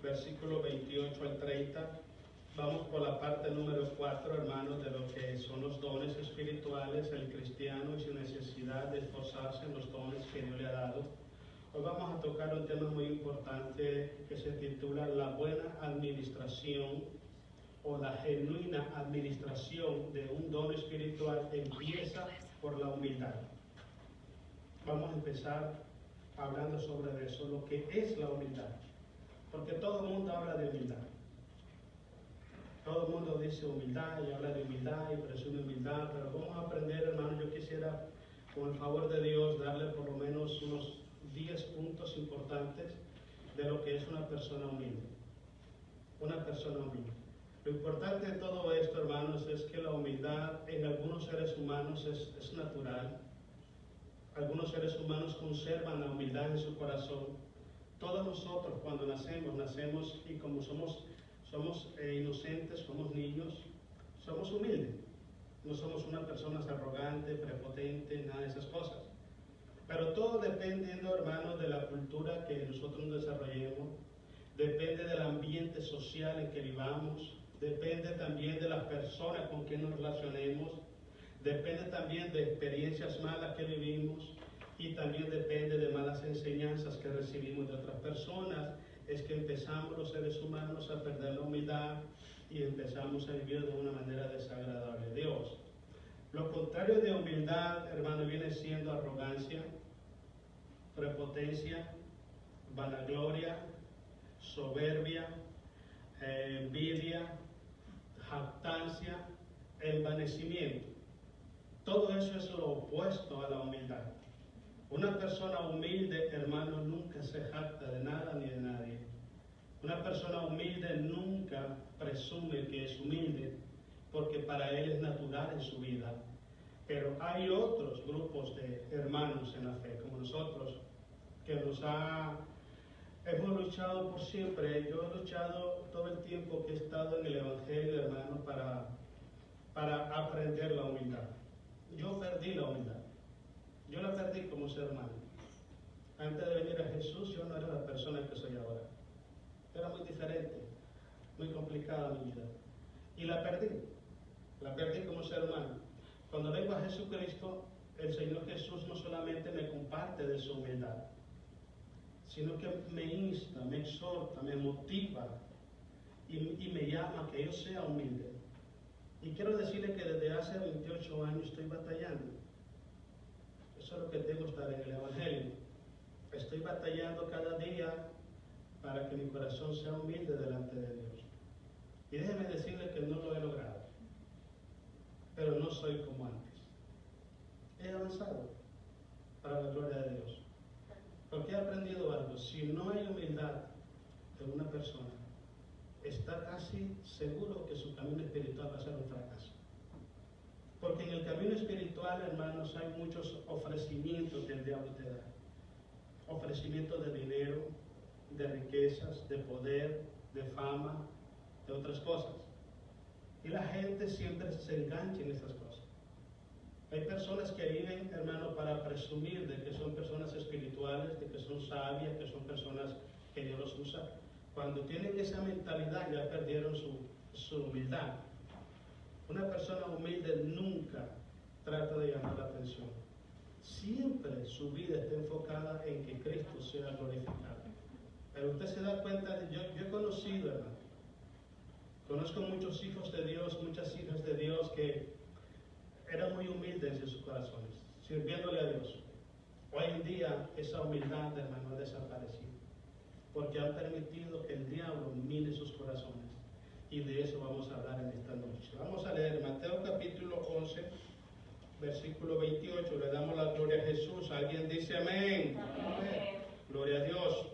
versículos 28 al 30. Vamos por la parte número 4, hermanos, de lo que son los dones espirituales, el cristiano y su necesidad de esforzarse en los dones que Dios le ha dado. Hoy vamos a tocar un tema muy importante que se titula la buena administración o la genuina administración de un don espiritual empieza por la humildad. Vamos a empezar hablando sobre eso, lo que es la humildad. Porque todo el mundo habla de humildad. Todo el mundo dice humildad y habla de humildad y presume humildad, pero vamos a aprender, hermano. Yo quisiera, con el favor de Dios, darle por lo menos unos 10 puntos importantes de lo que es una persona humilde. Una persona humilde. Lo importante de todo esto, hermanos, es que la humildad en algunos seres humanos es natural. Algunos seres humanos conservan la humildad en su corazón. Todos nosotros cuando nacemos y como somos inocentes, somos niños, somos humildes. No somos una persona arrogante, prepotente, nada de esas cosas. Pero todo dependiendo, hermanos, de la cultura que nosotros nos desarrollemos, depende del ambiente social en que vivamos, depende también de las personas con quien nos relacionemos, depende también de experiencias malas que vivimos y también depende de malas enseñanzas que recibimos de otras personas. Es que empezamos los seres humanos a perder la humildad y empezamos a vivir de una manera desagradable a Dios. Lo contrario de humildad, hermano, viene siendo arrogancia, prepotencia, vanagloria, soberbia, envidia, jactancia, envanecimiento. Todo eso es lo opuesto a la humildad. Una persona humilde, hermano, nunca se jacta de nada ni de nadie. Una persona humilde nunca presume que es humilde, porque para él es natural en su vida. Pero hay otros grupos de hermanos en la fe, como nosotros, que hemos luchado por siempre. Yo he luchado todo el tiempo que he estado en el Evangelio, hermano, para aprender la humildad. Yo perdí la humildad. Yo la perdí como ser humano. Antes de venir a Jesús, yo no era la persona que soy ahora. Era muy diferente, muy complicada mi vida. Y la perdí como ser humano. Cuando vengo a Jesucristo, el Señor Jesús no solamente me comparte de su humildad, sino que me insta, me exhorta, me motiva y me llama a que yo sea humilde. Y quiero decirle que desde hace 28 años estoy batallando. Eso es lo que tengo que estar en el Evangelio. Estoy batallando cada día para que mi corazón sea humilde delante de Dios. Y déjeme decirle que no lo he logrado, pero no soy como antes. He avanzado para la gloria de Dios. Porque he aprendido algo. Si no hay humildad en una persona, está casi seguro que su camino espiritual va a ser un fracaso. Porque en el camino espiritual, hermanos, hay muchos ofrecimientos que el diablo te da. Ofrecimientos de dinero, de riquezas, de poder, de fama, de otras cosas. Y la gente siempre se engancha en esas cosas. Hay personas que viven, hermano, para presumir de que son personas espirituales, de que son sabias, que son personas que Dios los usa. Cuando tienen esa mentalidad ya perdieron su humildad. Una persona humilde nunca trata de llamar la atención. Siempre su vida está enfocada en que Cristo sea glorificado. Pero usted se da cuenta, yo he conocido, hermano, conozco muchos hijos de Dios, muchas hijas de Dios que eran muy humildes en sus corazones, sirviéndole a Dios. Hoy en día esa humildad, hermano, ha desaparecido, porque han permitido que el diablo mine sus corazones. Y de eso vamos a hablar en esta noche. Vamos a leer Mateo capítulo 11, versículo 28. Le damos la gloria a Jesús. ¿Alguien dice amén? Amén. Gloria a Dios.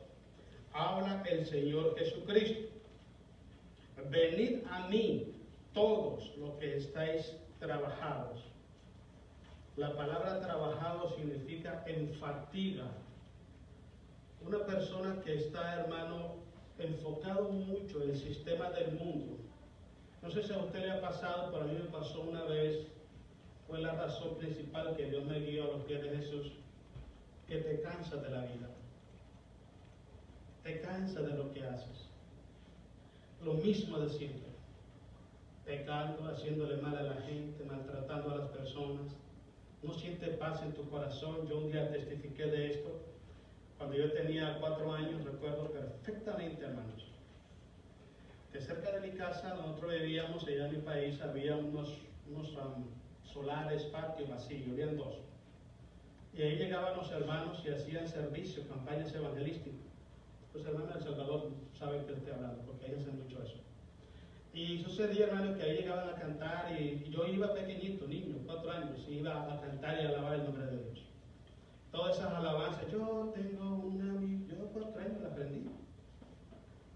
Habla el Señor Jesucristo. Venid a mí todos los que estáis trabajados. La palabra trabajado significa en fatiga. Una persona que está, hermano, enfocado mucho en el sistema del mundo. No sé si a usted le ha pasado, pero a mí me pasó una vez. Fue la razón principal que Dios me guió a los pies de Jesús, que te cansas de la vida. Te cansas de lo que haces. lo mismo de siempre, pecando, haciéndole mal a la gente, maltratando a las personas. No siente paz en tu corazón. Yo un día testifiqué de esto. Cuando yo tenía 4 años, recuerdo perfectamente, hermanos, que cerca de mi casa, nosotros vivíamos, allá en mi país, había unos solares, patio vacío, habían 2. Y ahí llegaban los hermanos y hacían servicio, campañas evangelísticas. Los hermanos de El Salvador saben que estoy hablando, porque ellos hacen mucho eso. Y sucedía, hermano, que ahí llegaban a cantar y yo iba pequeñito, niño, 4 años, y iba a cantar y a alabar el nombre de Dios. Todas esas alabanzas, yo tengo una, yo 4 años la aprendí.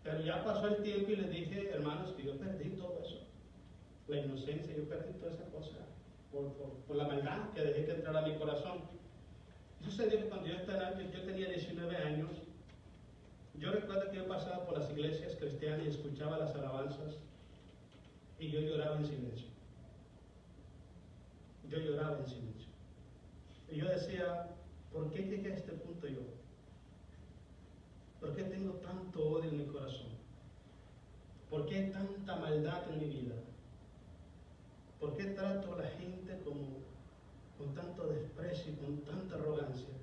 Pero ya pasó el tiempo y les dije, hermanos, que yo perdí todo eso. La inocencia, yo perdí toda esa cosa por la maldad que dejé que entrara a mi corazón. Y sucedió que cuando yo tenía 19 años, yo recuerdo que yo pasaba por las iglesias cristianas y escuchaba las alabanzas y yo lloraba en silencio. Yo lloraba en silencio. Y yo decía, ¿por qué llegué a este punto yo? ¿Por qué tengo tanto odio en mi corazón? ¿Por qué hay tanta maldad en mi vida? ¿Por qué trato a la gente con tanto desprecio y con tanta arrogancia?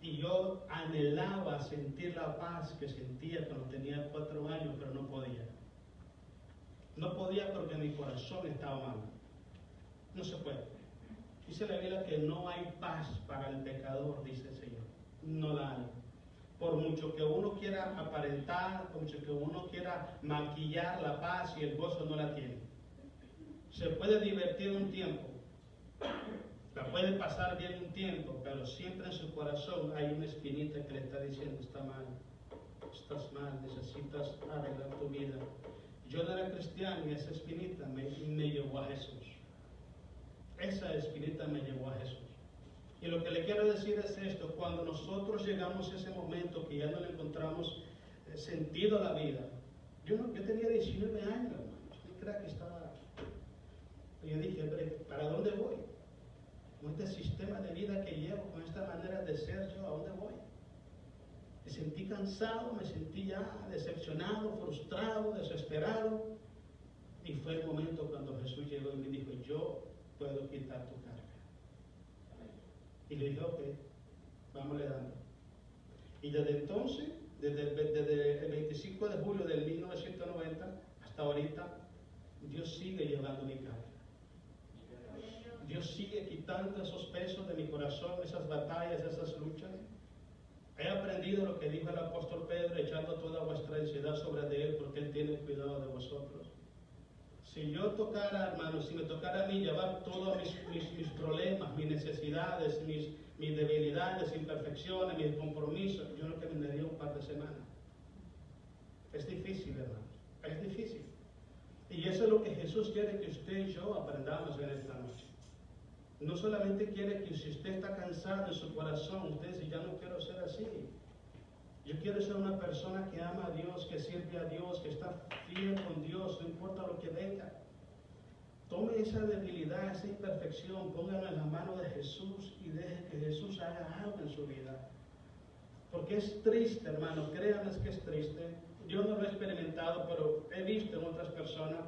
Y yo anhelaba sentir la paz que sentía cuando tenía 4 años, pero no podía. No podía porque mi corazón estaba mal. No se puede. Dice la Biblia que no hay paz para el pecador, dice el Señor. No la hay. Por mucho que uno quiera aparentar, por mucho que uno quiera maquillar la paz y el gozo, no la tiene. Se puede divertir un tiempo, la puede pasar bien un tiempo, pero siempre en su corazón hay una espinita que le está diciendo, está mal, estás mal, necesitas arreglar tu vida. Yo no era cristiano y esa espinita me llevó a Jesús. Esa espinita me llevó a Jesús. Y lo que le quiero decir es esto: cuando nosotros llegamos a ese momento que ya no le encontramos sentido a la vida. Yo tenía 19 años, hermano. Yo creía que estaba. Y yo dije, ¿para dónde voy? Con este sistema de vida que llevo, con esta manera de ser yo, ¿a dónde voy? Me sentí cansado, me sentí ya decepcionado, frustrado, desesperado. Y fue el momento cuando Jesús llegó y me dijo, yo puedo quitar tu carga. Y le dije, ok, vámonos dando. Y desde entonces, desde el 25 de julio del 1990 hasta ahorita, Dios sigue llevando mi carga. Dios sigue quitando esos pesos de mi corazón, esas batallas, esas luchas. He aprendido lo que dijo el apóstol Pedro, echando toda vuestra ansiedad sobre de Él, porque Él tiene cuidado de vosotros. Si yo tocara, hermanos, si me tocara a mí llevar todos mis problemas, mis necesidades, mis debilidades, imperfecciones, mis compromisos, yo no terminaría un par de semanas. Es difícil, hermanos, es difícil. Y eso es lo que Jesús quiere que usted y yo aprendamos en esta noche. No solamente quiere que si usted está cansado en su corazón, usted dice, ya no quiero ser así. Yo quiero ser una persona que ama a Dios, que sirve a Dios, que está fiel con Dios, no importa lo que venga. Tome esa debilidad, esa imperfección, póngala en la mano de Jesús y deje que Jesús haga algo en su vida. Porque es triste, hermano, créanme que es triste. Yo no lo he experimentado, pero he visto en otras personas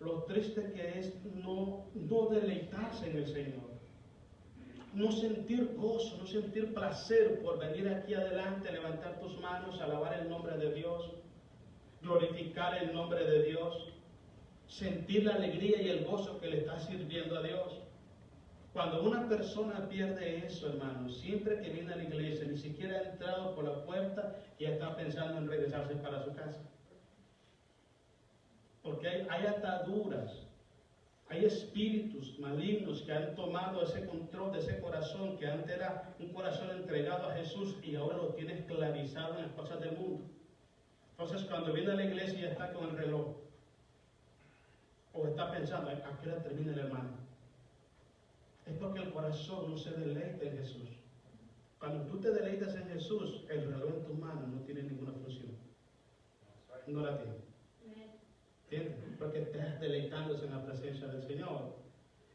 lo triste que es no deleitarse en el Señor. No sentir gozo, no sentir placer por venir aquí adelante, levantar tus manos, alabar el nombre de Dios, glorificar el nombre de Dios, sentir la alegría y el gozo que le está sirviendo a Dios. Cuando una persona pierde eso, hermano, siempre que viene a la iglesia, ni siquiera ha entrado por la puerta y está pensando en regresarse para su casa. Porque hay ataduras, hay espíritus malignos que han tomado ese control de ese corazón que antes era un corazón entregado a Jesús y ahora lo tiene esclavizado en las cosas del mundo. Entonces cuando viene a la iglesia ya está con el reloj. O está pensando, ¿a qué hora termina el hermano? Es porque el corazón no se deleita en Jesús. Cuando tú te deleitas en Jesús, el reloj en tus manos no tiene ninguna función. No la tiene. ¿Entiendes? Porque estás deleitándose en la presencia del Señor.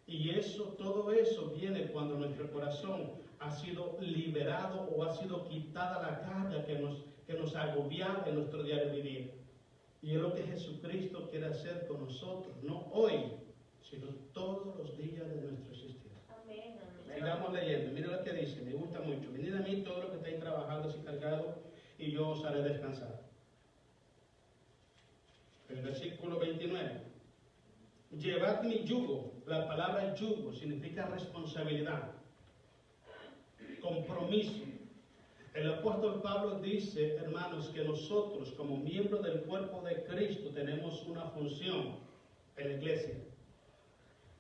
Y todo eso viene cuando nuestro corazón ha sido liberado o ha sido quitada la carga que nos agobiaba en nuestro diario vivir. Y es lo que Jesucristo quiere hacer con nosotros, no hoy, sino todos los días de nuestro existir. Amén, amén. Sigamos leyendo, mira lo que dice, me gusta mucho. Venid a mí todos los que estáis trabajando y cargados, y yo os haré descansar. El versículo 29. Llevad mi yugo. La palabra yugo significa responsabilidad, compromiso. El apóstol Pablo dice, hermanos, que nosotros como miembros del cuerpo de Cristo tenemos una función en la iglesia.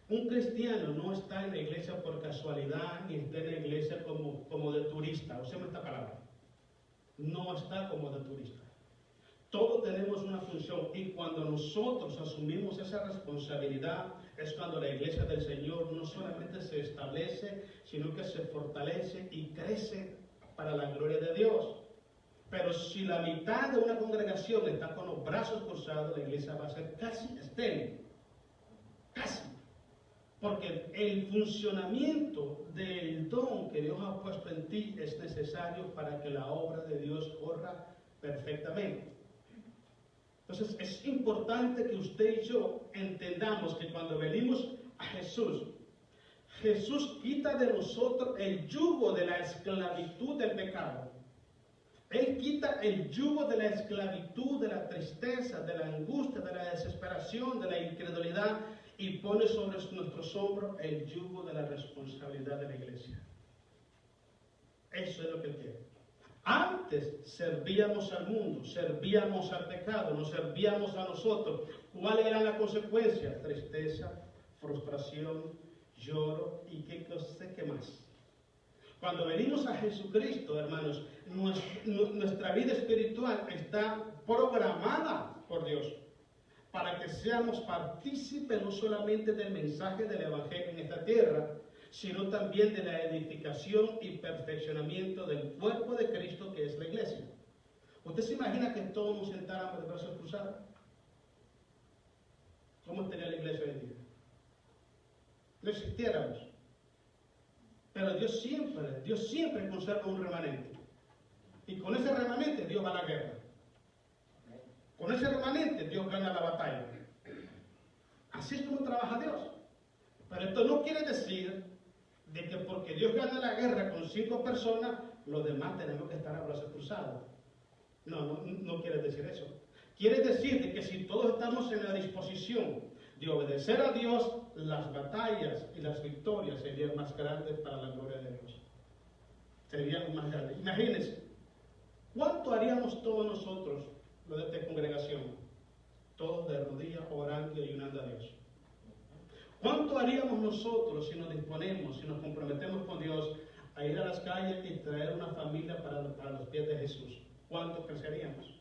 Un cristiano no está en la iglesia por casualidad, ni está en la iglesia como de turista. Usemos esta palabra. No está como de turista. Todos tenemos una función, y cuando nosotros asumimos esa responsabilidad es cuando la iglesia del Señor no solamente se establece, sino que se fortalece y crece para la gloria de Dios. Pero si la mitad de una congregación está con los brazos cruzados, la iglesia va a ser casi estéril. Casi. Porque el funcionamiento del don que Dios ha puesto en ti es necesario para que la obra de Dios corra perfectamente. Entonces es importante que usted y yo entendamos que cuando venimos a Jesús, Jesús quita de nosotros el yugo de la esclavitud del pecado. Él quita el yugo de la esclavitud, de la tristeza, de la angustia, de la desesperación, de la incredulidad, y pone sobre nuestros hombros el yugo de la responsabilidad de la iglesia. Eso es lo que Él quiere. Antes servíamos al mundo, servíamos al pecado, nos servíamos a nosotros. ¿Cuál era la consecuencia? Tristeza, frustración, lloro y qué más. Cuando venimos a Jesucristo, hermanos, nuestra vida espiritual está programada por Dios para que seamos partícipes no solamente del mensaje del Evangelio en esta tierra, sino también de la edificación y perfeccionamiento del cuerpo de Cristo, que es la iglesia. ¿Usted se imagina que todos nos sentáramos de brazos cruzados? ¿Cómo estaría la iglesia hoy en día? No existiéramos. Pero Dios siempre conserva un remanente. Y con ese remanente Dios va a la guerra. Con ese remanente Dios gana la batalla. Así es como trabaja Dios. Pero esto no quiere decir de que porque Dios gana la guerra con 5 personas, los demás tenemos que estar a brazos cruzados. No quiere decir eso. Quiere decir de que si todos estamos en la disposición de obedecer a Dios, las batallas y las victorias serían más grandes para la gloria de Dios. Serían más grandes. Imagínense, ¿cuánto haríamos todos nosotros, los de esta congregación? Todos de rodillas, orando y ayunando a Dios. ¿Cuánto haríamos nosotros si nos disponemos, si nos comprometemos con Dios a ir a las calles y traer una familia para los pies de Jesús? ¿Cuánto creceríamos?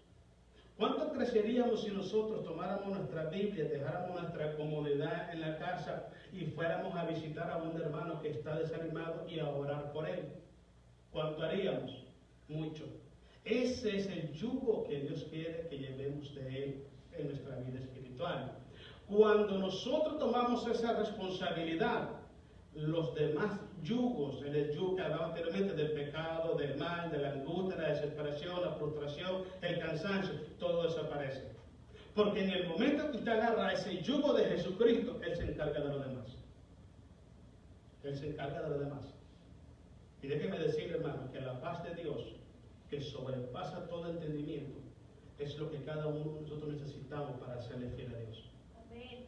¿Cuánto creceríamos si nosotros tomáramos nuestra Biblia, dejáramos nuestra comodidad en la casa y fuéramos a visitar a un hermano que está desanimado y a orar por él? ¿Cuánto haríamos? Mucho. Ese es el yugo que Dios quiere que llevemos de Él en nuestra vida espiritual. Cuando nosotros tomamos esa responsabilidad, los demás yugos, el yugo que hablaba anteriormente del pecado, del mal, de la angustia, la desesperación, la frustración, el cansancio, todo desaparece. Porque en el momento que usted agarra ese yugo de Jesucristo, Él se encarga de los demás. Él se encarga de los demás. Y déjeme decirle, hermano, que la paz de Dios, que sobrepasa todo entendimiento, es lo que cada uno de nosotros necesitamos para serle fiel a Dios.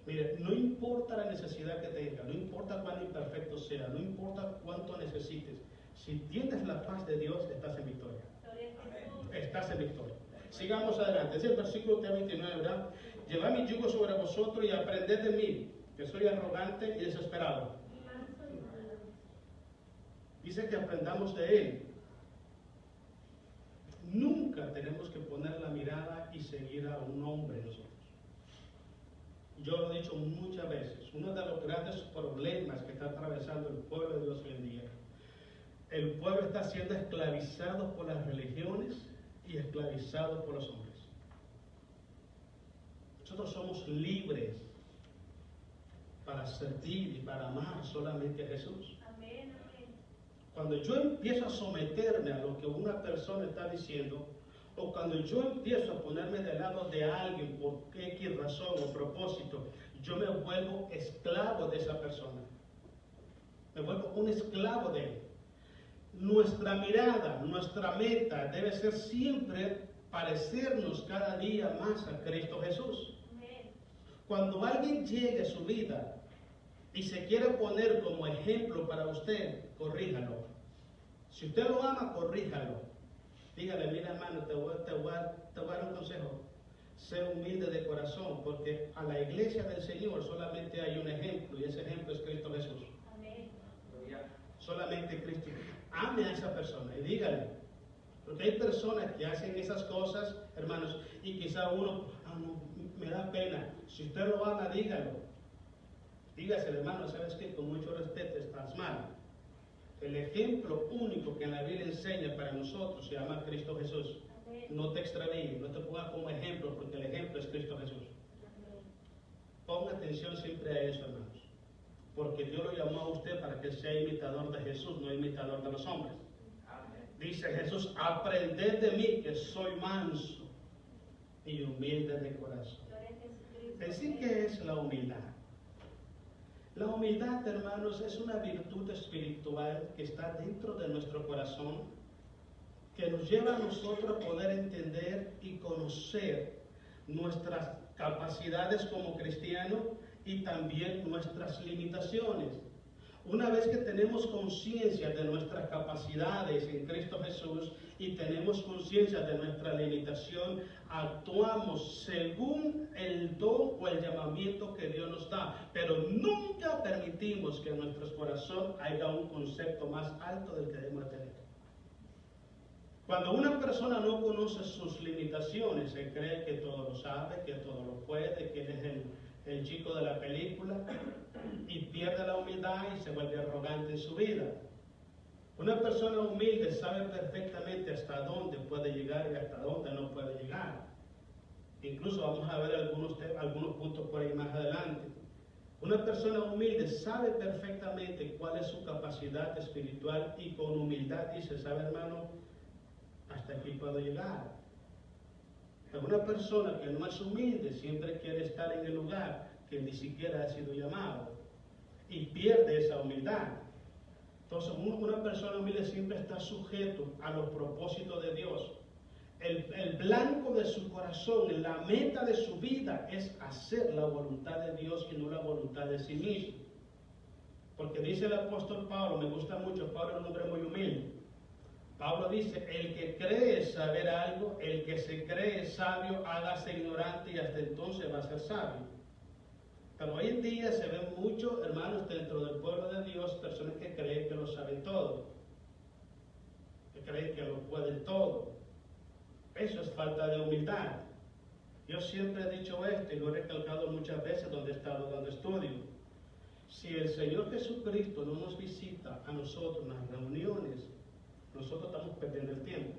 Mire, no importa la necesidad que tenga, no importa cuán imperfecto sea, no importa cuánto necesites, si tienes la paz de Dios, estás en victoria. Estás en victoria. Sigamos adelante. Es el versículo 29, ¿verdad? Llevad mi yugo sobre vosotros y aprended de mí, que soy arrogante y desesperado. Dice que aprendamos de Él. Nunca tenemos que poner la mirada y seguir a un hombre nosotros. Yo lo he dicho muchas veces, uno de los grandes problemas que está atravesando el pueblo de Dios hoy en día, el pueblo está siendo esclavizado por las religiones y esclavizado por los hombres. Nosotros somos libres para servir y para amar solamente a Jesús. Amén, amén. Cuando yo empiezo a someterme a lo que una persona está diciendo, o cuando yo empiezo a ponerme del lado de alguien por X razón o propósito, yo me vuelvo esclavo de esa persona. Me vuelvo un esclavo de él. Nuestra mirada, nuestra meta debe ser siempre parecernos cada día más a Cristo Jesús. Cuando alguien llegue a su vida y se quiere poner como ejemplo para usted, corríjalo. Si usted lo ama, corríjalo. Dígale, mira hermano, te voy a dar un consejo. Sé humilde de corazón, porque a la iglesia del Señor solamente hay un ejemplo, y ese ejemplo es Cristo Jesús. Amén. Solamente Cristo. Ame a esa persona y dígale. Porque hay personas que hacen esas cosas, hermanos, y quizá uno, no, me da pena. Si usted lo ama, dígalo. Dígaselo, hermano, sabes que con mucho respeto estás mal. El ejemplo único que en la Biblia enseña para nosotros se llama Cristo Jesús. Amén. No te extravíes, no te pongas como ejemplo, porque el ejemplo es Cristo Jesús. Amén. Ponga atención siempre a eso, hermanos. Porque Dios lo llamó a usted para que sea imitador de Jesús, no imitador de los hombres. Amén. Dice Jesús, aprended de mí que soy manso y humilde de corazón. Decir que es la humildad. La humildad, hermanos, es una virtud espiritual que está dentro de nuestro corazón, que nos lleva a nosotros a poder entender y conocer nuestras capacidades como cristianos y también nuestras limitaciones. Una vez que tenemos conciencia de nuestras capacidades en Cristo Jesús y tenemos conciencia de nuestra limitación, actuamos según el don o el llamamiento que Dios nos da, pero nunca permitimos que en nuestro corazón haya un concepto más alto del que debemos tener. Cuando una persona no conoce sus limitaciones, se cree que todo lo sabe, que todo lo puede, que es el chico de la película, y pierde la humildad y se vuelve arrogante en su vida. Una persona humilde sabe perfectamente hasta dónde puede llegar y hasta dónde no puede llegar. Incluso vamos a ver algunos puntos por ahí más adelante. Una persona humilde sabe perfectamente cuál es su capacidad espiritual y con humildad dice, ¿sabe, hermano? Hasta aquí puedo llegar. Pero una persona que no es humilde siempre quiere estar en el lugar que ni siquiera ha sido llamado y pierde esa humildad. Entonces, una persona humilde siempre está sujeto a los propósitos de Dios. El blanco de su corazón, la meta de su vida es hacer la voluntad de Dios y no la voluntad de sí mismo. Porque dice el apóstol Pablo, me gusta mucho, Pablo es un hombre muy humilde. Pablo dice, el que cree saber algo, el que se cree sabio, hágase ignorante y hasta entonces va a ser sabio. Pero hoy en día se ven muchos hermanos dentro del pueblo de Dios, personas que creen que lo saben todo, que creen que lo pueden todo. Eso es falta de humildad. Yo siempre he dicho esto y lo he recalcado muchas veces donde he estado dando estudio. Si el Señor Jesucristo no nos visita a nosotros en las reuniones, nosotros estamos perdiendo el tiempo.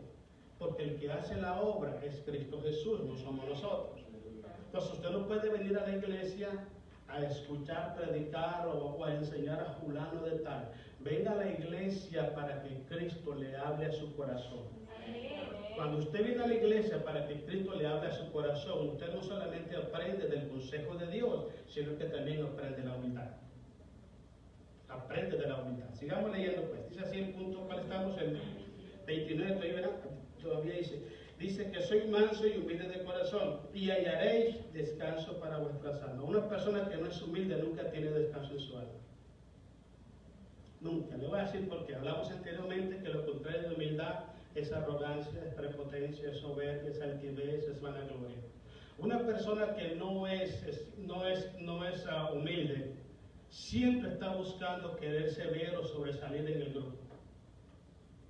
Porque el que hace la obra es Cristo Jesús, no somos nosotros. Entonces usted no puede venir a la iglesia a escuchar, predicar o a enseñar a fulano de tal. Venga a la iglesia para que Cristo le hable a su corazón. Cuando usted viene a la iglesia para que Cristo le hable a su corazón, usted no solamente aprende del consejo de Dios, sino que también aprende la humildad. Aprende de la humildad. Sigamos leyendo pues. Dice así el punto, ¿cuál estamos? El 29, todavía dice que soy manso y humilde de corazón y hallaréis descanso para vuestras almas. Una persona que no es humilde nunca tiene descanso en su alma. Nunca. Le voy a decir porque hablamos anteriormente que lo contrario de humildad es arrogancia, es prepotencia, es soberbia, es altivez, es vanagloria. Una persona que no es humilde siempre está buscando quererse ver o sobresalir en el grupo.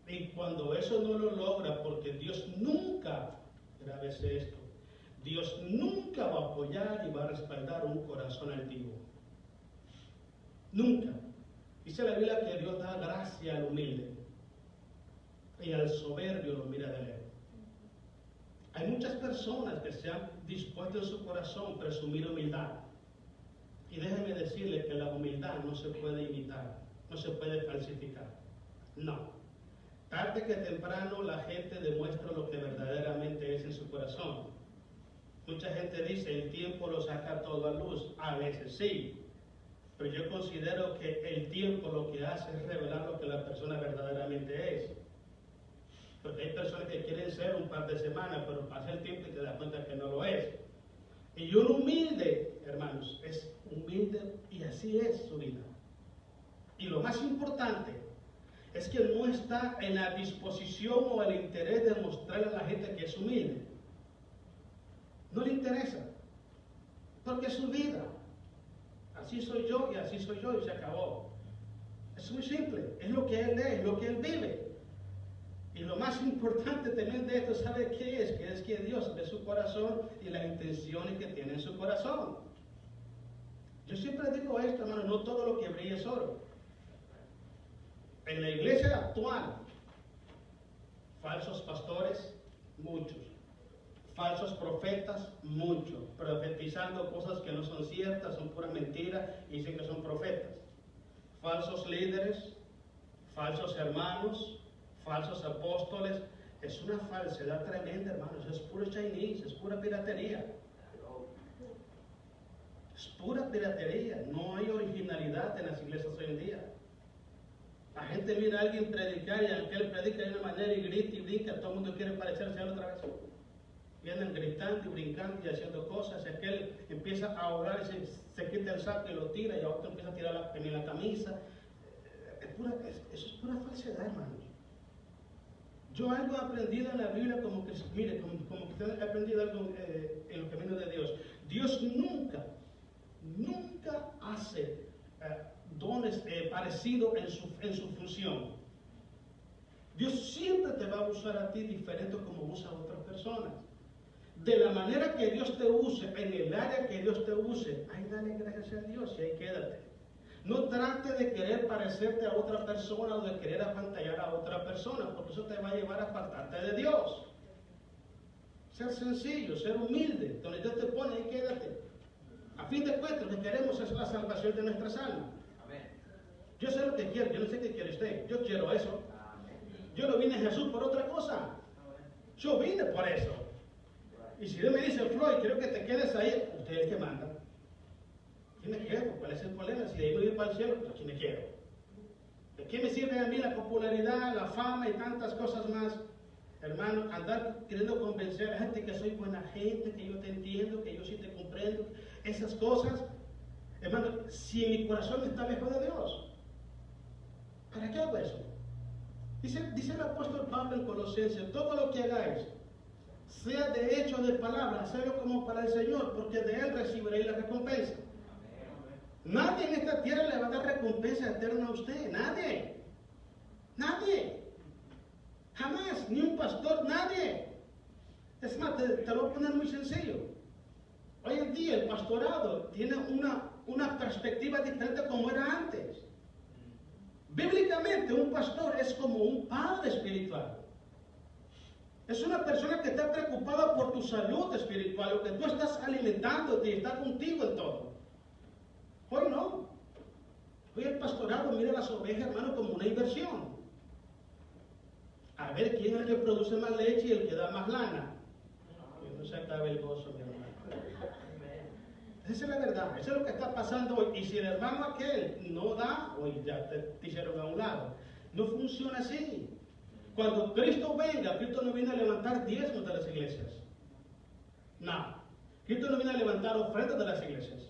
Y cuando eso no lo logra, porque Dios nunca, grávese esto, Dios nunca va a apoyar y va a respaldar un corazón altivo. Nunca. Dice la Biblia que Dios da gracia al humilde y al soberbio lo mira de lejos. Hay muchas personas que se han dispuesto en su corazón presumir humildad. Y déjenme decirles que la humildad no se puede imitar, no se puede falsificar. No. Tarde que temprano la gente demuestra lo que verdaderamente es en su corazón. Mucha gente dice, el tiempo lo saca todo a luz. A veces sí. Pero yo considero que el tiempo lo que hace es revelar lo que la persona verdaderamente es. Porque hay personas que quieren ser un par de semanas, pero pasa el tiempo y te das cuenta que no lo es. Y un humilde, hermanos, es humilde y así es su vida. Y lo más importante es que no está en la disposición o el interés de mostrarle a la gente que es humilde. No le interesa, porque es su vida. Así soy yo y así soy yo y se acabó. Es muy simple, es lo que él es, lo que él vive. Y lo más importante también de esto, ¿sabe qué es? Que es que Dios ve su corazón y las intenciones que tiene en su corazón. Yo siempre digo esto, hermano, no todo lo que brilla es oro. En la iglesia actual, falsos pastores, muchos. Falsos profetas, muchos. Profetizando cosas que no son ciertas, son puras mentiras y dicen que son profetas. Falsos líderes, falsos hermanos, falsos apóstoles. Es una falsedad tremenda, hermanos. Es puro Chinese, es pura piratería. Es pura piratería. No hay originalidad en las iglesias hoy en día. La gente mira a alguien predicar y aquel predica de una manera y grita y brinca, todo el mundo quiere parecerse a él otra vez. Y andan gritando y brincando y haciendo cosas, y aquel empieza a orar y se quita el saco y lo tira, y a otro empieza a tirar la camisa. Eso es pura falsedad, hermanos. Yo algo he aprendido en la Biblia como que, mire, como que he aprendido algo en los caminos de Dios. Dios nunca hace dones parecidos en su función. Dios siempre te va a usar a ti diferente como usa a otras personas. De la manera que Dios te use, en el área que Dios te use, ay, dale gracias a Dios y ahí quédate. No trate de querer parecerte a otra persona o de querer apantallar a otra persona, porque eso te va a llevar a apartarte de Dios. Ser sencillo, ser humilde, donde Dios te pone, ahí quédate. A fin de cuentas, lo que queremos es la salvación de nuestras almas. Yo sé lo que quiero, yo no sé qué quiere usted, yo quiero eso. Yo no vine a Jesús por otra cosa, yo vine por eso. Y si Dios me dice, Floyd, quiero que te quedes ahí, usted es el que manda. ¿Quién me quiero? ¿Cuál es el problema? Si de ahí me voy para el cielo, pues ¿quién me quiero? ¿De qué me sirve a mí la popularidad, la fama y tantas cosas más? Hermano, andar queriendo convencer a la gente que soy buena gente, que yo te entiendo, que yo sí te comprendo, esas cosas. Hermano, si mi corazón está lejos de Dios, ¿para qué hago eso? Dice el apóstol Pablo en Colosenses, todo lo que hagáis, sea de hecho o de palabra, hacedlo como para el Señor, porque de Él recibiréis la recompensa. Nadie en esta tierra le va a dar recompensa eterna a usted, nadie. Nadie. Jamás, ni un pastor, nadie. Es más, te lo voy a poner muy sencillo. Hoy en día el pastorado tiene una perspectiva diferente como era antes. Bíblicamente un pastor es como un padre espiritual. Es una persona que está preocupada por tu salud espiritual, lo que tú estás alimentándote y está contigo en todo. Hoy no. Hoy el pastorado mira a las ovejas, hermano, como una inversión. A ver quién es el que produce más leche y el que da más lana. Que no se acabe el gozo, mi hermano. Esa es la verdad, eso es lo que está pasando hoy. Y si el hermano aquel no da, hoy ya te hicieron a un lado. No funciona así. Cuando Cristo venga, Cristo no viene a levantar diezmos de las iglesias. No. Cristo no viene a levantar ofrendas de las iglesias.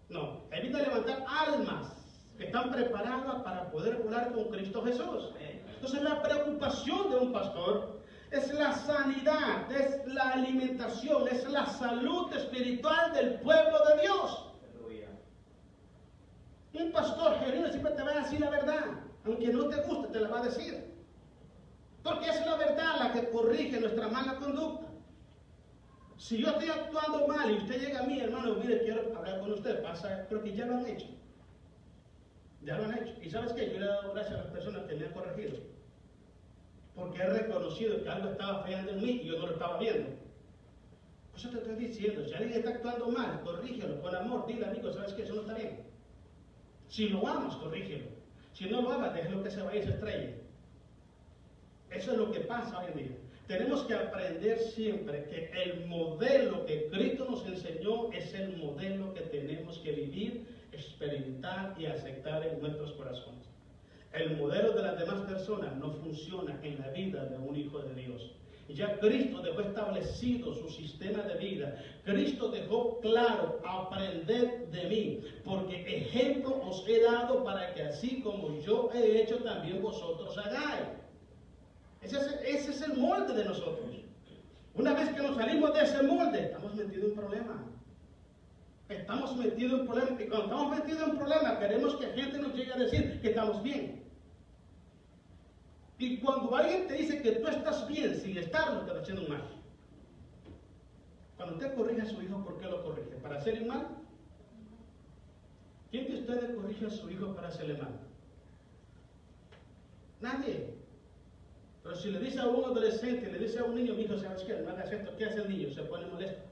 No. Él viene a levantar almas que están preparadas para poder volar con Cristo Jesús. Entonces la preocupación de un pastor es la sanidad, es la alimentación, es la salud espiritual del pueblo de Dios. Un pastor genuino siempre te va a decir la verdad, aunque no te guste, te la va a decir. Porque es la verdad la que corrige nuestra mala conducta. Si yo estoy actuando mal y usted llega a mí, hermano, mire, quiero hablar con usted, pasa, creo que ya lo han hecho. Ya lo han hecho. ¿Y sabes qué? Yo le he dado gracias a las personas que me han corregido. Porque he reconocido que algo estaba fallando en mí y yo no lo estaba viendo. Por eso te estoy diciendo, si alguien está actuando mal, corrígelo con amor, dile, amigo, ¿sabes qué? Eso no está bien. Si lo amas, corrígelo. Si no lo amas, déjalo que se vaya y se estrelle. Eso es lo que pasa hoy en día. Tenemos que aprender siempre que el modelo que Cristo nos enseñó es el modelo que tenemos que vivir, experimentar y aceptar en nuestros corazones. El modelo de las demás personas no funciona en la vida de un hijo de Dios. Ya Cristo dejó establecido su sistema de vida. Cristo dejó claro: aprended de mí, porque ejemplo os he dado para que así como yo he hecho, también vosotros hagáis. Ese es el molde de nosotros. Una vez que nos salimos de ese molde, estamos metidos en problemas. Estamos metidos en problemas. Y cuando estamos metidos en problemas, queremos que gente nos llegue a decir que estamos bien. Y cuando alguien te dice que tú estás bien sin estarlo, te está haciendo un mal. Cuando usted corrige a su hijo, ¿por qué lo corrige? ¿Para hacerle mal? ¿Quién de ustedes corrige a su hijo para hacerle mal? Nadie. Pero si le dice a un adolescente, le dice a un niño: mi hijo, ¿sabes qué? No hagas esto. ¿Qué hace el niño? Se pone molesto.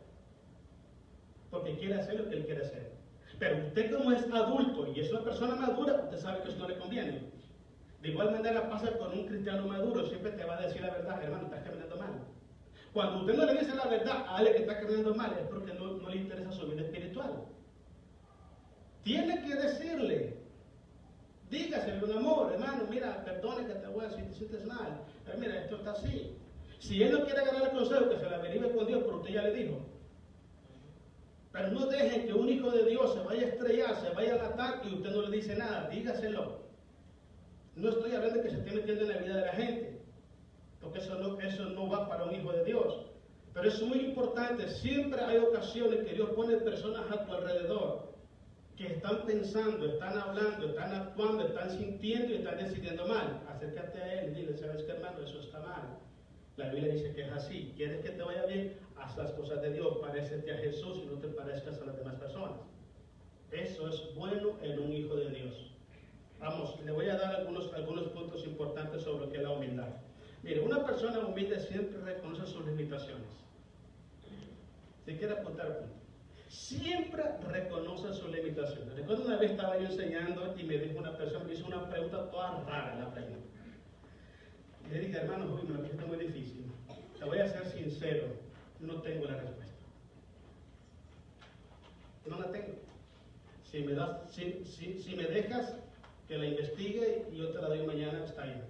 Porque quiere hacer lo que él quiere hacer. Pero usted, como es adulto y es una persona madura, usted sabe que eso no le conviene. De igual manera pasa con un cristiano maduro. Siempre te va a decir la verdad: hermano, estás caminando mal. Cuando usted no le dice la verdad a alguien que está caminando mal, es porque no le interesa su vida espiritual. Tiene que decirle. Dígaselo con amor: hermano, mira, perdone que te voy a decir, te sientes mal. Pero mira, esto está así. Si él no quiere agarrar el consejo, que se la averigüe con Dios, pero usted ya le dijo. Pero no dejen que un hijo de Dios se vaya a estrellar, se vaya a matar y usted no le dice nada. Dígaselo. No estoy hablando de que se esté metiendo en la vida de la gente, porque eso no va para un hijo de Dios. Pero es muy importante. Siempre hay ocasiones que Dios pone personas a tu alrededor que están pensando, están hablando, están actuando, están sintiendo y están decidiendo mal. Acércate a él y dile: ¿sabes qué, hermano? Eso está mal. La Biblia dice que es así. ¿Quieres que te vaya bien? Haz las cosas de Dios. Parécete a Jesús y no te parezcas a las demás personas. Eso es bueno en un hijo de Dios. Vamos, le voy a dar algunos puntos importantes sobre lo que es la humildad. Mire, una persona humilde siempre reconoce sus limitaciones. Si quiere apuntar, siempre reconoce sus limitaciones. Recuerdo una vez estaba yo enseñando y me dijo una persona, me hizo una pregunta toda rara la pregunta. Le dije: hermano, me lo es muy difícil. Te voy a ser sincero, no tengo la respuesta. No la tengo. Si me dejas que la investigue y yo te la doy mañana, está bien.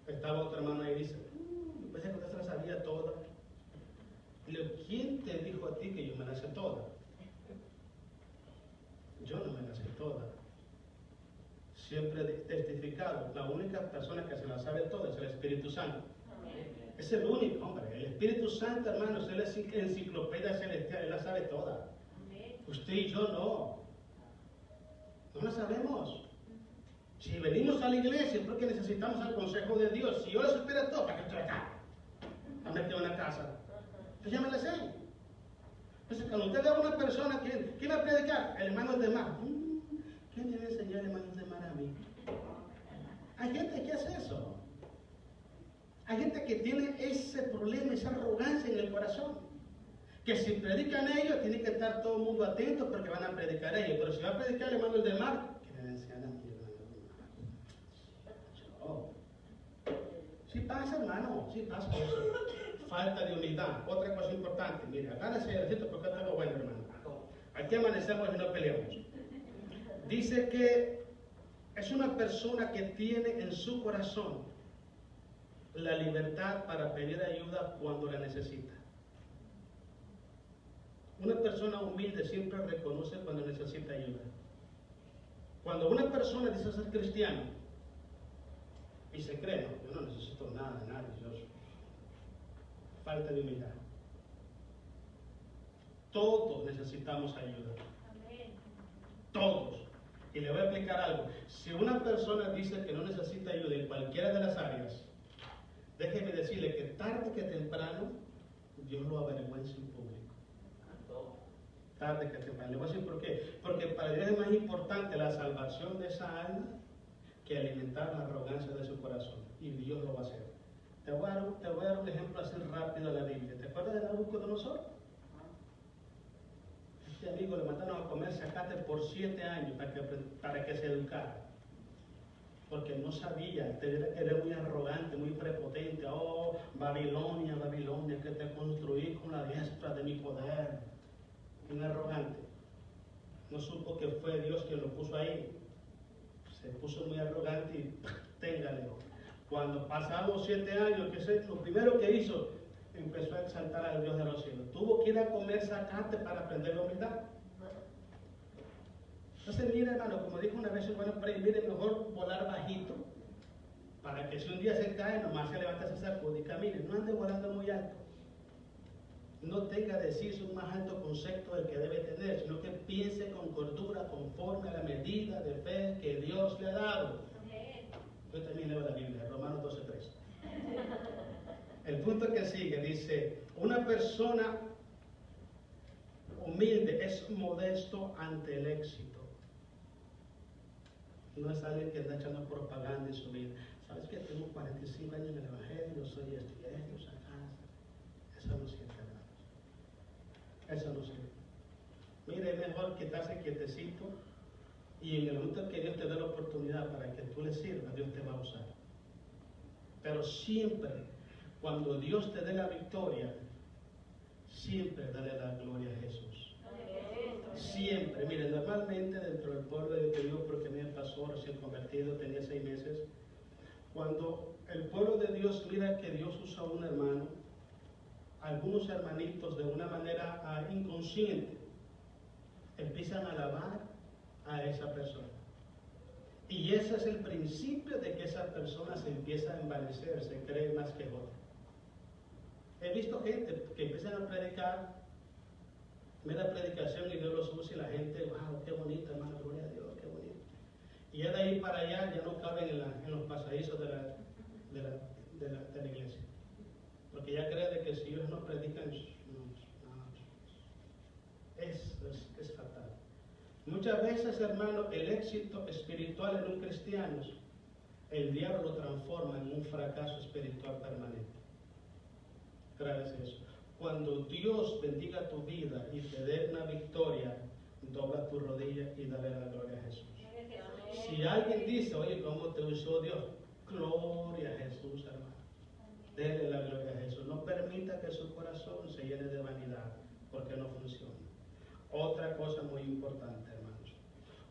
Estaba otro hermano ahí y dice: pensé que usted se la sabía toda. Y le digo: ¿quién te dijo a ti que yo me la sé toda? Yo no me la sé toda. Siempre he testificado: la única persona que se la sabe toda es el Espíritu Santo. Amén. Es el único, hombre. El Espíritu Santo, hermanos, él es enciclopedia celestial, él la sabe toda. Amén. Usted y yo no. No la sabemos. Si venimos a la iglesia es porque necesitamos el consejo de Dios. Si yo lo supiera todo, ¿para qué estoy acá? A meter en una casa. Pues ya me la sé. Entonces, cuando usted ve a una persona que va a predicar, el hermano de mar. ¿Quién me va a enseñar hermanos de mar a mí? Hay gente que hace eso. Hay gente que tiene ese problema, esa arrogancia en el corazón. Que si predican ellos, tiene que estar todo el mundo atento porque van a predicar ellos. Pero si va a predicar el hermano del mar, ¿qué me enseñan a mí? Sí pasa, hermano, sí pasa eso. Falta de unidad. Otra cosa importante, mire, agárrese el ejercicio porque es algo bueno, hermano. Aquí amanecemos y no peleamos. Dice que es una persona que tiene en su corazón la libertad para pedir ayuda cuando la necesita. Una persona humilde siempre reconoce cuando necesita ayuda. Cuando una persona dice ser cristiano y se cree: no, yo no necesito nada de nadie, Dios. Falta de humildad. Todos necesitamos ayuda. Amén. Todos. Y le voy a explicar algo. Si una persona dice que no necesita ayuda en cualquiera de las áreas, déjeme decirle que tarde que temprano Dios lo avergüenza en público. Tarde que temprano. Le voy a decir por qué. Porque para Dios es más importante la salvación de esa alma que alimentar la arrogancia de su corazón. Y Dios lo va a hacer. Te voy a dar un ejemplo así rápido de la Biblia. ¿Te acuerdas de Nabucodonosor? Este amigo le mandaron a comer zacate por 7 años para que se educara. porque no sabía, era muy arrogante, muy prepotente. Oh, Babilonia, Babilonia, que te construí con la diestra de mi poder. Un arrogante. No supo que fue Dios quien lo puso ahí. Se puso muy arrogante y téngale. Cuando pasaron 7 años, lo primero que hizo, empezó a exaltar al Dios de los cielos. Tuvo que ir a comer zacate para aprender la humildad. Entonces, mire, hermano, como dijo una vez, bueno, mire, mejor volar bajito, para que si un día se cae, nomás se levanta, se sacude y camine. No ande volando muy alto. No tenga de sí un más alto concepto del que debe tener, sino que piense con cordura, conforme a la medida de fe que Dios le ha dado. Yo también leo la Biblia, Romanos 12:3. El punto que sigue dice, una persona humilde es modesto ante el éxito. No es alguien que está echando propaganda en su vida. ¿Sabes que tengo 45 años en el Evangelio? Soy esto y esto, eso no sirve, hermanos. Eso no sirve. Mire, es mejor quedarse quietecito y en el momento que Dios te dé la oportunidad para que tú le sirvas, Dios te va a usar. Pero siempre, cuando Dios te dé la victoria, siempre dale la gloria a Jesús. Siempre, mire, normalmente dentro del pueblo de Dios, porque a mí me pasó recién convertido, tenía 6 meses, cuando el pueblo de Dios mira que Dios usa a un hermano, algunos hermanitos de una manera inconsciente empiezan a alabar a esa persona. Y ese es el principio de que esa persona se empieza a envanecer, se cree más que otra. He visto gente que empiezan a predicar, mira predicación y Dios los usa y la gente, wow, qué bonito, hermano, gloria a Dios, qué bonito. Y ya de ahí para allá ya no caben en los pasadizos de la iglesia. Porque ya cree de que si ellos no predican, es fatal. Muchas veces, hermano, el éxito espiritual en un cristiano, el diablo lo transforma en un fracaso espiritual permanente. Gracias a eso. Cuando Dios bendiga tu vida y te dé una victoria, dobla tu rodilla y dale la gloria a Jesús. Si alguien dice, oye, ¿cómo te usó Dios? Gloria a Jesús, hermano. Dele la gloria a Jesús. No permita que su corazón se llene de vanidad, porque no funciona. Otra cosa muy importante, hermanos.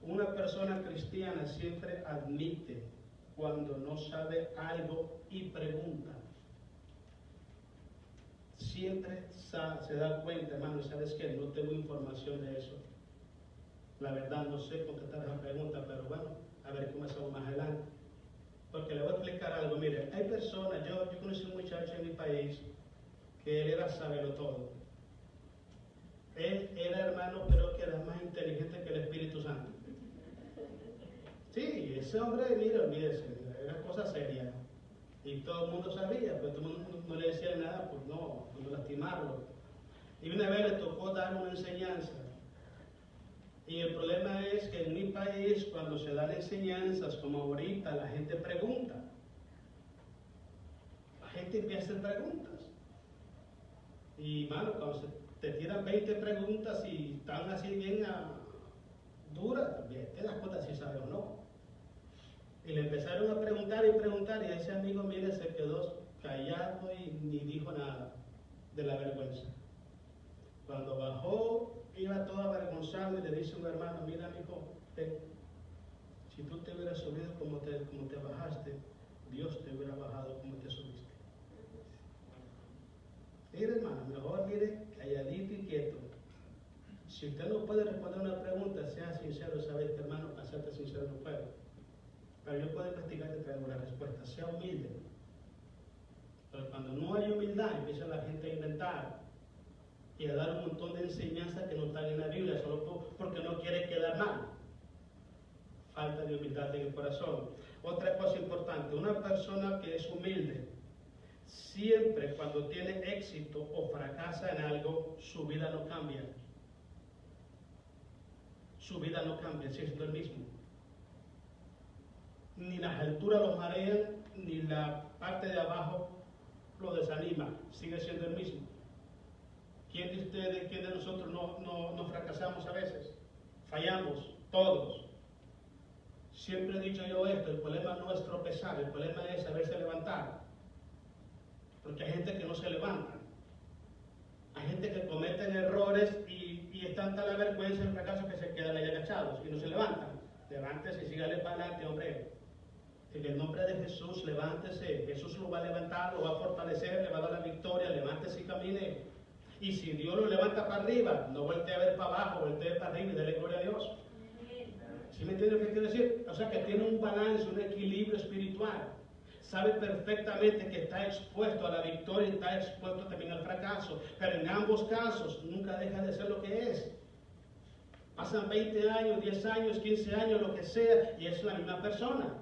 Una persona cristiana siempre admite cuando no sabe algo y pregunta. Siempre se da cuenta, hermano, ¿sabes qué? No tengo información de eso. La verdad, no sé contestar esa pregunta, pero bueno, a ver cómo hacemos más adelante. Porque le voy a explicar algo. Mire, hay personas, yo conocí un muchacho en mi país que él era sabelo todo. Él era, hermano, pero que era más inteligente que el Espíritu Santo. Sí, ese hombre, mira, olvídese, era cosa seria. Y todo el mundo sabía, pero todo el mundo no le decía nada, pues no lastimarlo. Y una vez le tocó dar una enseñanza. Y el problema es que en mi país, cuando se dan enseñanzas como ahorita, la gente pregunta. La gente empieza a hacer preguntas. Y, mano, cuando te tiran 20 preguntas y están así bien duras, te das cuenta si sabes o no. Y le empezaron a preguntar y ese amigo, mire, se quedó callado y ni dijo nada de la vergüenza. Cuando bajó, iba todo avergonzado y le dice a un hermano, mira, amigo, si tú te hubieras subido como te bajaste, Dios te hubiera bajado como te subiste. Mire, hermano, mejor mire, calladito y quieto. Si usted no puede responder una pregunta, sea sincero, sabe que, hermano, para serte sincero no puedo. Pero yo puedo investigar y traer una respuesta. Sea humilde. Pero cuando no hay humildad, empieza la gente a inventar y a dar un montón de enseñanzas que no están en la Biblia, solo porque no quiere quedar mal. Falta de humildad en el corazón. Otra cosa importante, una persona que es humilde, siempre cuando tiene éxito o fracasa en algo, su vida no cambia. Su vida no cambia, sigue siendo el mismo. Ni las alturas los marean, ni la parte de abajo lo desanima, sigue siendo el mismo. ¿Quién de ustedes, quién de nosotros no fracasamos a veces? Fallamos, todos. Siempre he dicho yo esto, el problema no es tropezar, el problema es saberse levantar. Porque hay gente que no se levanta. Hay gente que cometen errores y es tanta la vergüenza y el fracaso que se quedan ahí agachados y no se levantan. Levántese y sígale para adelante, hombre. En el nombre de Jesús, levántese. Jesús lo va a levantar, lo va a fortalecer, le va a dar la victoria. Levántese y camine. Y si Dios lo levanta para arriba, no voltee a ver para abajo, voltee para arriba y dele gloria a Dios. ¿Sí me entiende lo que quiero decir? O sea, que tiene un balance, un equilibrio espiritual. Sabe perfectamente que está expuesto a la victoria y está expuesto también al fracaso. Pero en ambos casos nunca deja de ser lo que es. Pasan 20 años, 10 años, 15 años, lo que sea, y es la misma persona.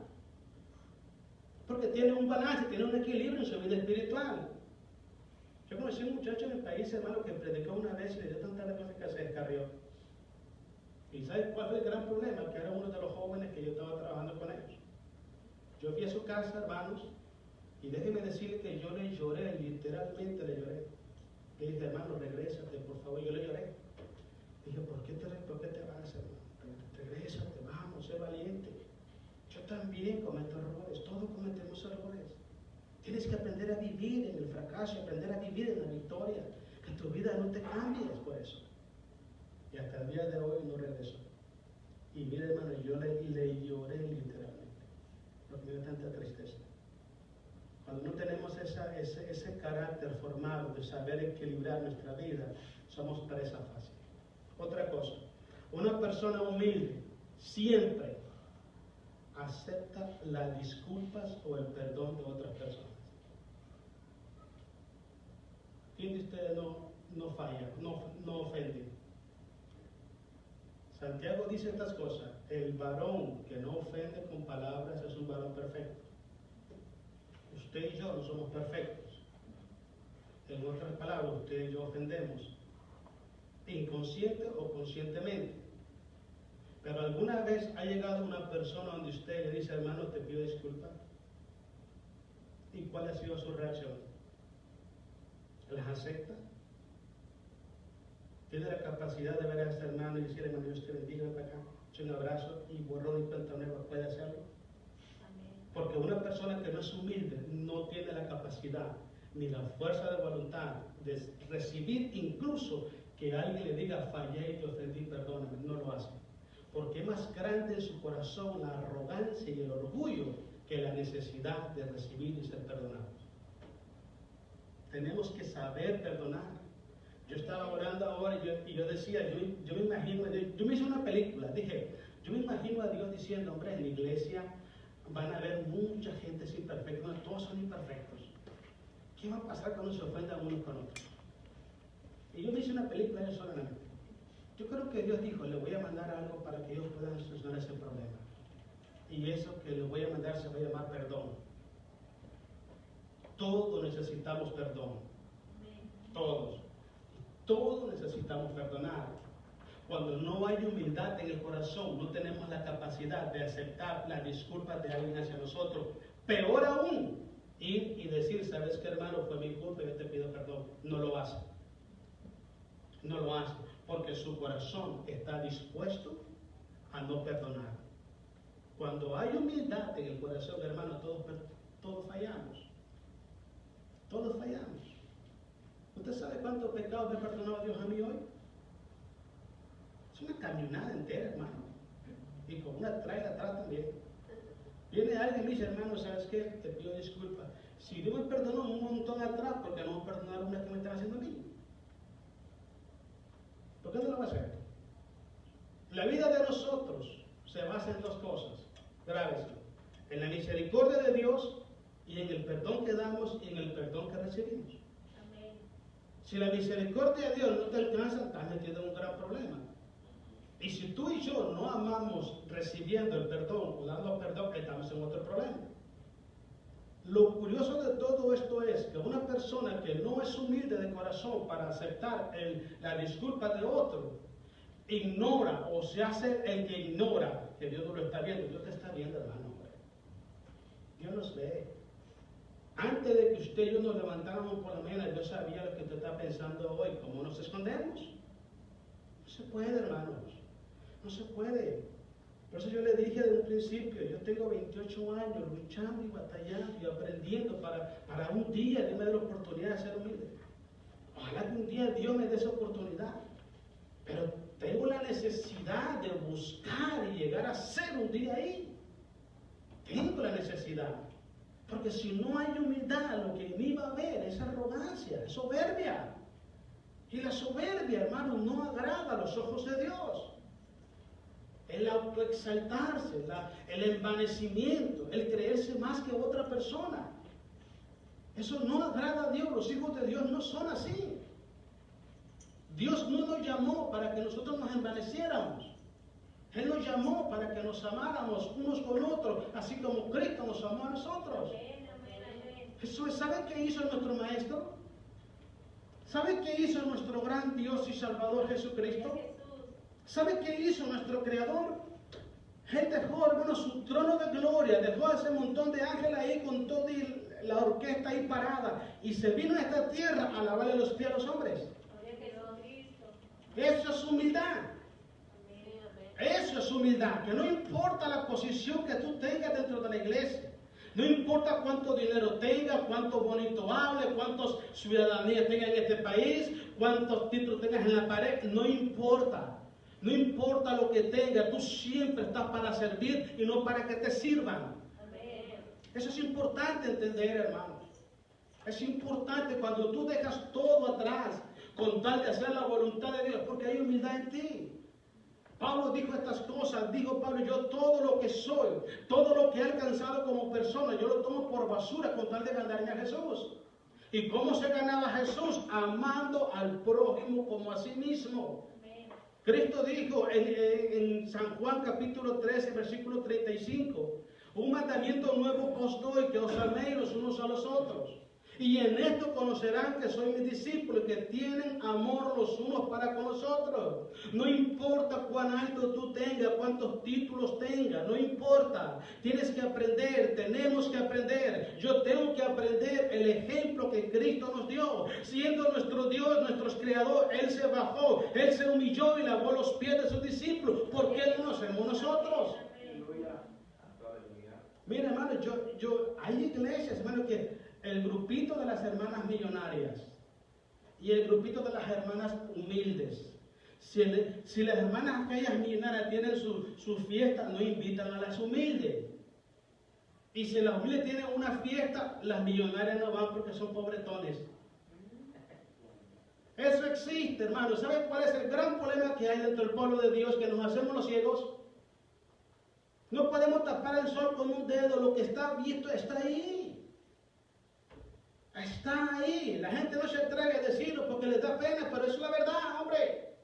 Porque tiene un balance, tiene un equilibrio en su vida espiritual. Yo conocí a un muchacho en el país, hermano, que predicó una vez y le dio tanta cosa que se descarrió. ¿Y sabes cuál fue el gran problema? Que era uno de los jóvenes que yo estaba trabajando con ellos. Yo fui a su casa, hermanos, y déjeme decirle que yo le lloré, literalmente le lloré. Le dije, hermano, regrésate, por favor. Yo le lloré. Dije, ¿por qué te vas, hermano? Regrésate, vamos, sé valiente. Yo también cometo errores, todos cometemos errores. Tienes que aprender a vivir en el fracaso, aprender a vivir en la victoria. Que tu vida no te cambies por eso. Y hasta el día de hoy no regresó. Y mire, hermano, yo le lloré literalmente. Porque me dio tanta tristeza. Cuando no tenemos ese carácter formado de saber equilibrar nuestra vida, somos presa fácil. Otra cosa, una persona humilde siempre acepta las disculpas o el perdón de otras personas. ¿Quién de ustedes no falla, no ofende? Santiago dice estas cosas: el varón que no ofende con palabras es un varón perfecto. Usted y yo no somos perfectos. En otras palabras, usted y yo ofendemos, inconsciente o conscientemente. Pero alguna vez ha llegado una persona donde usted le dice, hermano, te pido disculpas. ¿Y cuál ha sido su reacción? ¿Las acepta? ¿Tiene la capacidad de ver a este hermano y decirle, hermano, Dios te bendiga, para acá, eche un abrazo y borrón y cuenta nueva? ¿Puede hacerlo? Porque una persona que no es humilde no tiene la capacidad ni la fuerza de voluntad de recibir incluso que alguien le diga, fallé y te ofendí, perdóname. No lo hace. Porque es más grande en su corazón la arrogancia y el orgullo que la necesidad de recibir y ser perdonados. Tenemos que saber perdonar. Yo estaba orando ahora y yo decía, yo me imagino, yo me hice una película, dije, yo me imagino a Dios diciendo, hombre, en la iglesia van a haber mucha gente imperfecta, no, todos son imperfectos. ¿Qué va a pasar cuando se ofendan unos con otros? Y yo me hice una película yo solamente. Yo creo que Dios dijo, le voy a mandar algo para que ellos puedan solucionar ese problema. Y eso que les voy a mandar se va a llamar perdón. Todos necesitamos perdón. Todos. Todos necesitamos perdonar. Cuando no hay humildad en el corazón, no tenemos la capacidad de aceptar las disculpas de alguien hacia nosotros. Peor aún, ir y decir, ¿sabes qué, hermano? Fue mi culpa y yo te pido perdón. No lo hace. No lo hace. Porque su corazón está dispuesto a no perdonar. Cuando hay humildad en el corazón, hermano, todos fallamos. Todos fallamos. ¿Usted sabe cuántos pecados me ha perdonado Dios a mí hoy? Es una camionada entera, hermano. Y con una traila atrás también. Viene alguien y me dice, hermano, ¿sabes qué? Te pido disculpas. Si Dios me perdonó un montón atrás, ¿por qué no me perdonaron una que me están haciendo a mí? ¿Por qué no lo va a hacer? La vida de nosotros se basa en dos cosas graves: en la misericordia de Dios y en el perdón que damos y en el perdón que recibimos. Amén. Si la misericordia de Dios no te alcanza, estás metido en un gran problema. Y si tú y yo no amamos recibiendo el perdón o dando perdón, estamos en otro problema. Lo curioso de todo esto es que una persona que no es humilde de corazón para aceptar la disculpa de otro, ignora o se hace el que ignora que Dios no lo está viendo. Dios te está viendo, hermano. Dios nos ve. Antes de que usted y yo nos levantáramos por la mañana, Dios sabía lo que usted está pensando hoy. ¿Cómo nos escondemos? No se puede, hermanos. No se puede. Por eso yo le dije desde un principio, yo tengo 28 años luchando y batallando y aprendiendo para un día Dios me dé la oportunidad de ser humilde. Ojalá que un día Dios me dé esa oportunidad. Pero tengo la necesidad de buscar y llegar a ser un día ahí. Tengo la necesidad. Porque si no hay humildad, lo que en mí va a haber es arrogancia, es soberbia. Y la soberbia, hermano, no agrada a los ojos de Dios. El autoexaltarse, el envanecimiento, el creerse más que otra persona. Eso no agrada a Dios. Los hijos de Dios no son así. Dios no nos llamó para que nosotros nos envaneciéramos. Él nos llamó para que nos amáramos unos con otros, así como Cristo nos amó a nosotros. Jesús, ¿sabe qué hizo nuestro Maestro? ¿Sabe qué hizo nuestro gran Dios y Salvador Jesucristo? ¿Sabe qué hizo nuestro Creador? Él dejó, hermano, su trono de gloria, dejó a ese montón de ángeles ahí con toda la orquesta ahí parada y se vino a esta tierra a lavarle los pies a los hombres. Eso es humildad. Eso es humildad, que no importa la posición que tú tengas dentro de la iglesia, no importa cuánto dinero tengas, cuánto bonito hable, cuántos ciudadanías tengas en este país, cuántos títulos tengas en la pared, no importa. No importa lo que tengas, tú siempre estás para servir y no para que te sirvan. Eso es importante entender, hermanos. Es importante cuando tú dejas todo atrás con tal de hacer la voluntad de Dios, porque hay humildad en ti. Pablo dijo estas cosas, dijo Pablo, yo todo lo que soy, todo lo que he alcanzado como persona, yo lo tomo por basura con tal de ganarme a Jesús. ¿Y cómo se ganaba a Jesús? Amando al prójimo como a sí mismo. Cristo dijo en San Juan capítulo 13, versículo 35, un mandamiento nuevo os doy, que os améis los unos a los otros. Y en esto conocerán que soy mis discípulos, que tienen amor los unos para con los otros. No importa cuán alto tú tengas, cuántos títulos tengas, no importa. Tienes que aprender, tenemos que aprender. Yo tengo que aprender el ejemplo que Cristo nos dio. Siendo nuestro Dios, nuestro Creador, Él se bajó, Él se humilló y lavó los pies de sus discípulos. ¿Por qué no lo hacemos nosotros? Mira, hermano, hay iglesias, hermano, que el grupito de las hermanas millonarias y el grupito de las hermanas humildes, si las hermanas aquellas millonarias tienen su fiesta, no invitan a las humildes. Y si las humildes tienen una fiesta, las millonarias no van porque son pobretones. Eso existe, hermano. ¿Saben cuál es el gran problema que hay dentro del pueblo de Dios? Que nos hacemos los ciegos. No podemos tapar el sol con un dedo. Lo que está visto está ahí. Está ahí. La gente no se atreve a decirlo porque les da pena, pero es la verdad, hombre.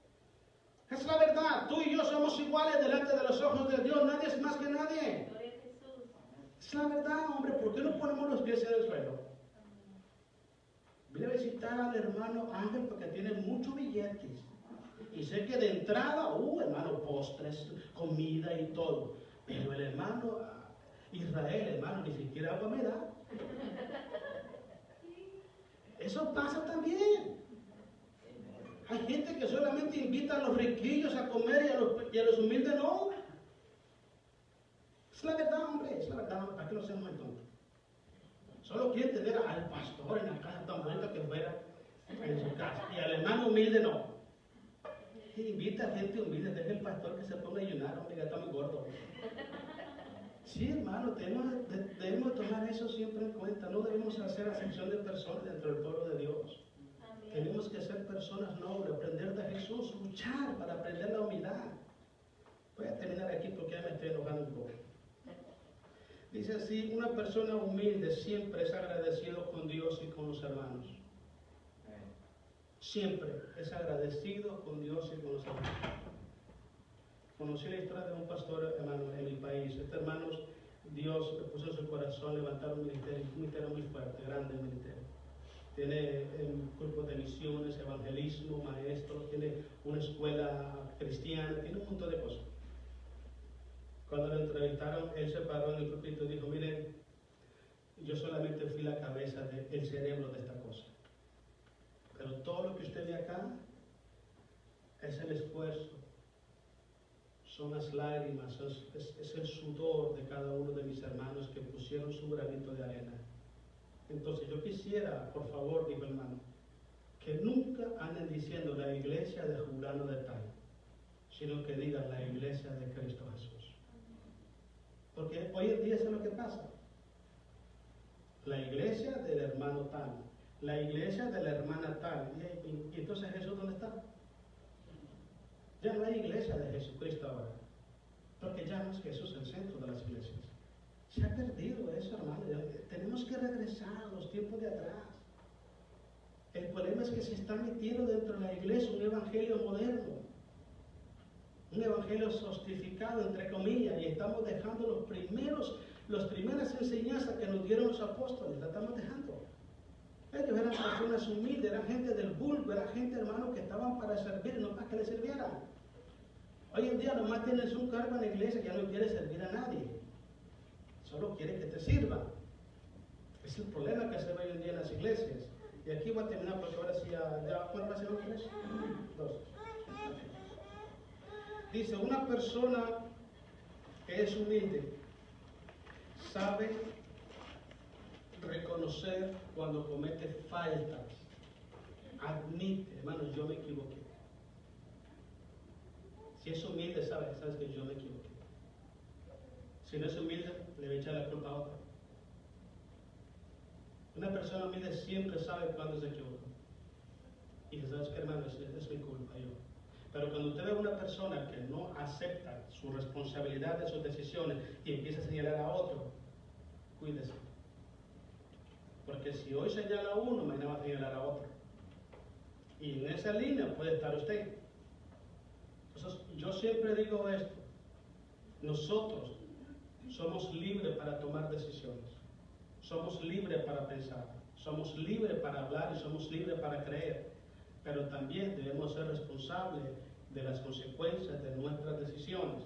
Es la verdad. Tú y yo somos iguales delante de los ojos de Dios. Nadie es más que nadie. Es la verdad, hombre. ¿Por qué no ponemos los pies en el suelo? Voy a visitar al hermano Ángel porque tiene muchos billetes. Y sé que de entrada, hermano, postres, comida y todo. Pero el hermano Israel, hermano, ni siquiera agua me da. Eso pasa también. Hay gente que solamente invita a los riquillos a comer y a los humildes no. Es la verdad, hombre, es la verdad, para que no seamos muy tontos. Solo quiere tener al pastor en la casa tan bonita que fuera en su casa. Y al hermano humilde no. Invita a gente humilde, deja el pastor que se ponga a ayunar, hombre, ya está muy gordo. Sí, hermano, debemos tomar eso siempre en cuenta. No debemos hacer acepción de personas dentro del pueblo de Dios. Amén. Tenemos que ser personas nobles, aprender de Jesús, luchar para aprender la humildad. Voy a terminar aquí porque ya me estoy enojando un poco. Dice así, una persona humilde siempre es agradecido con Dios y con los hermanos. Siempre es agradecido con Dios y con los hermanos. Conocí la historia de un pastor, hermano, en mi país. Este hermano, Dios le puso en su corazón levantar un ministerio muy fuerte, grande ministerio. Tiene un grupo de misiones, evangelismo, maestros, tiene una escuela cristiana, tiene un montón de cosas. Cuando lo entrevistaron, él se paró en el púlpito y dijo, miren, yo solamente fui la cabeza del cerebro de esta cosa. Pero todo lo que usted ve acá es el esfuerzo, son las lágrimas, es el sudor de cada uno de mis hermanos que pusieron su granito de arena. Entonces yo quisiera, por favor, dijo hermano, que nunca anden diciendo la iglesia de fulano de tal, sino que digan la iglesia de Cristo Jesús. Porque hoy en día eso es lo que pasa. La iglesia del hermano tal, la iglesia de la hermana tal. Y entonces Jesús, ¿dónde está? Ya no hay iglesia de Jesucristo ahora, porque ya no es Jesús el centro de las iglesias. Se ha perdido eso, hermano. Tenemos que regresar a los tiempos de atrás. El problema es que se está metiendo dentro de la iglesia un evangelio moderno, un evangelio sostificado, entre comillas, y estamos dejando las primeras enseñanzas que nos dieron los apóstoles, las estamos dejando. Ellos eran personas humildes, eran gente del vulgo, eran gente, hermano, que estaban para servir, no para que le sirvieran. Hoy en día nomás tienes un cargo en la iglesia que ya no quiere servir a nadie, solo quiere que te sirva. Es el problema que se ve hoy en día en las iglesias. Y aquí voy a terminar porque ahora sí ya ¿cuál va a ser los tres? 2. Dice, una persona que es humilde sabe reconocer cuando comete faltas, admite, hermanos, yo me equivoqué. Si es humilde, sabes que yo me equivoqué. Si no es humilde, le va a echar la culpa a otro. Una persona humilde siempre sabe cuándo se equivoca. Y dice, ¿sabes qué, hermano? Es mi culpa, yo. Pero cuando usted ve a una persona que no acepta su responsabilidad de sus decisiones y empieza a señalar a otro, cuídese. Porque si hoy señala a uno, mañana va a señalar a otro. Y en esa línea puede estar usted. Entonces, yo siempre digo esto. Nosotros somos libres para tomar decisiones. Somos libres para pensar. Somos libres para hablar y somos libres para creer. Pero también debemos ser responsables de las consecuencias de nuestras decisiones.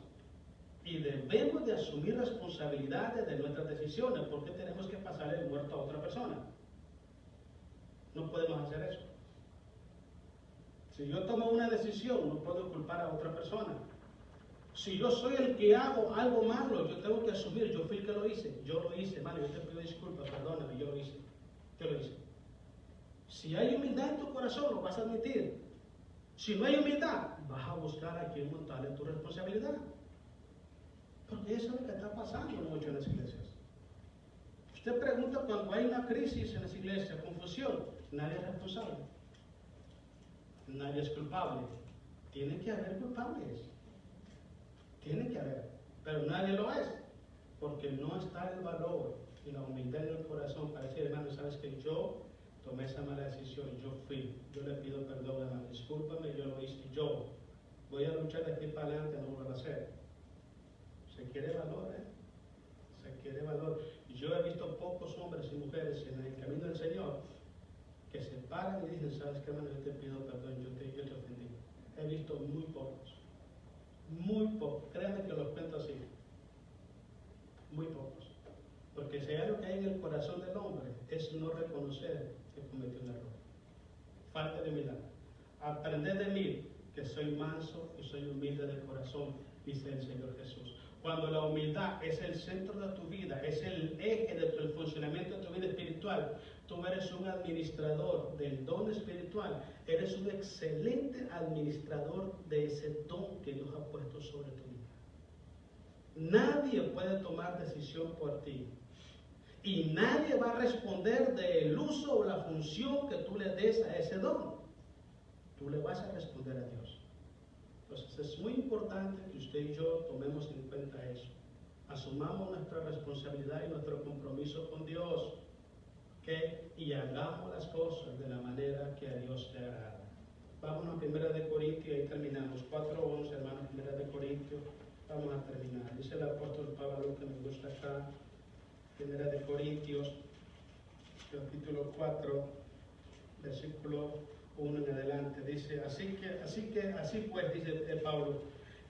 Y debemos de asumir responsabilidades de nuestras decisiones, porque tenemos que pasarle el muerto a otra persona. No podemos hacer eso. Si yo tomo una decisión, no puedo culpar a otra persona. Si yo soy el que hago algo malo, yo tengo que asumir, yo fui el que lo hice. Yo lo hice, hermano, yo te pido disculpas, perdóname, yo lo hice. Yo lo hice. Si hay humildad en tu corazón, lo vas a admitir. Si no hay humildad, vas a buscar a quien montarle tu responsabilidad. Porque eso es lo que está pasando mucho en las iglesias. Usted pregunta cuando hay una crisis en las iglesias, confusión, nadie es responsable. Nadie es culpable. Tiene que haber culpables. Tiene que haber. Pero nadie lo es. Porque no está el valor y la humildad en el corazón para decir, hermano, sabes que yo tomé esa mala decisión, yo fui, yo le pido perdón, hermano, discúlpame, yo lo hice, yo voy a luchar de aquí para adelante, no lo voy a hacer. Se quiere valor, se quiere valor. Yo he visto pocos hombres y mujeres en el camino del Señor que se paran y dicen, sabes qué, hermano, yo te pido perdón, yo te ofendí. He visto muy pocos, créanme que los cuento así, muy pocos. Porque si hay algo que hay en el corazón del hombre, es no reconocer que cometió un error. Falta de humildad. Aprended de mí, que soy manso y soy humilde de corazón, dice el Señor Jesús. Cuando la humildad es el centro de tu vida, es el eje del funcionamiento de tu vida espiritual, tú eres un administrador del don espiritual, eres un excelente administrador de ese don que Dios ha puesto sobre tu vida. Nadie puede tomar decisión por ti. Y nadie va a responder del uso o la función que tú le des a ese don. Tú le vas a responder a Dios. Entonces es muy importante que usted y yo tomemos en cuenta eso. Asumamos nuestra responsabilidad y nuestro compromiso con Dios. Y hagamos las cosas de la manera que a Dios le agrada. Vamos a 1 de Corintios y terminamos. 4:11, hermanos, 1 Corintios. Vamos a terminar. Dice el apóstol Pablo, que me gusta acá. 1 Corintios, capítulo 4, versículo 1 en adelante. Dice, así pues, dice Pablo,